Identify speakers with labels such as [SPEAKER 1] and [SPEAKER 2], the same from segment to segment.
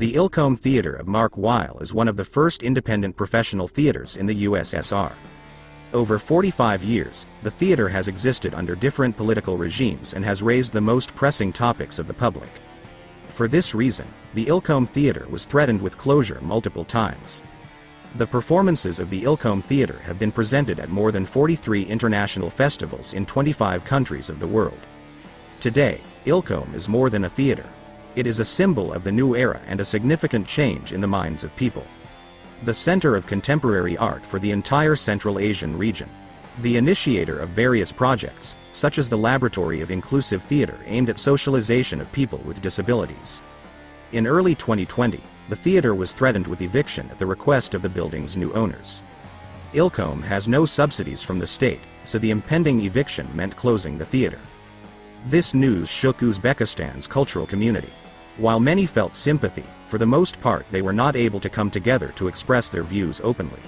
[SPEAKER 1] The Ilkom Theatre of Mark Weil is one of the first independent professional theaters in the USSR. Over 45 years, the theater has existed under different political regimes and has raised the most pressing topics of the public. For this reason, the Ilkom Theatre was threatened with closure multiple times. The performances of the Ilkom Theatre have been presented at more than 43 international festivals in 25 countries of the world. Today, Ilkom is more than a theater. It is a symbol of the new era and a significant change in the minds of people. The center of contemporary art for the entire Central Asian region. The initiator of various projects, such as the Laboratory of Inclusive Theater aimed at socialization of people with disabilities. In early 2020, the theater was threatened with eviction at the request of the building's new owners. Ilkom has no subsidies from the state, so the impending eviction meant closing the theater. This news shook Uzbekistan's cultural community. While many felt sympathy, for the most part they were not able to come together to express their views openly.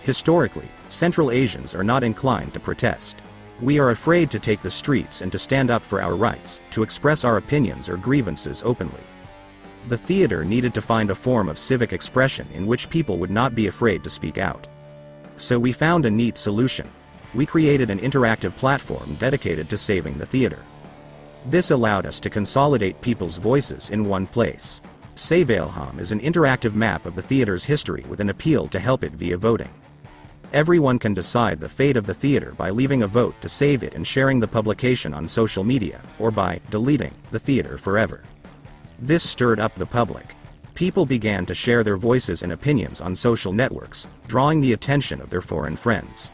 [SPEAKER 1] Historically, Central Asians are not inclined to protest. We are afraid to take the streets and to stand up for our rights, to express our opinions or grievances openly. The theater needed to find a form of civic expression in which people would not be afraid to speak out. So we found a neat solution. We created an interactive platform dedicated to saving the theater. This allowed us to consolidate people's voices in one place. Save Ilkom is an interactive map of the theater's history with an appeal to help it via voting. Everyone can decide the fate of the theater by leaving a vote to save it and sharing the publication on social media, or by deleting the theater forever. This stirred up the public. People began to share their voices and opinions on social networks, drawing the attention of their foreign friends.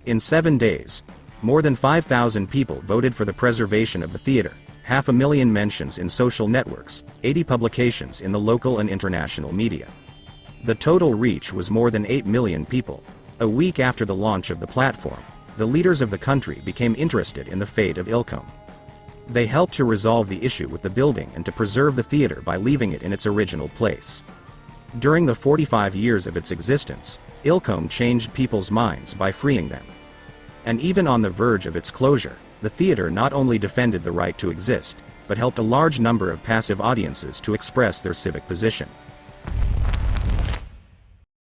[SPEAKER 1] In 7 days, more than 5,000 people voted for the preservation of the theater, 500,000 mentions in social networks, 80 publications in the local and international media. The total reach was more than 8 million people. A week after the launch of the platform, the leaders of the country became interested in the fate of Ilkom. They helped to resolve the issue with the building and to preserve the theater by leaving it in its original place. During the 45 years of its existence, Ilkom changed people's minds by freeing them. And even on the verge of its closure, the theater not only defended the right to exist, but helped a large number of passive audiences to express their civic position.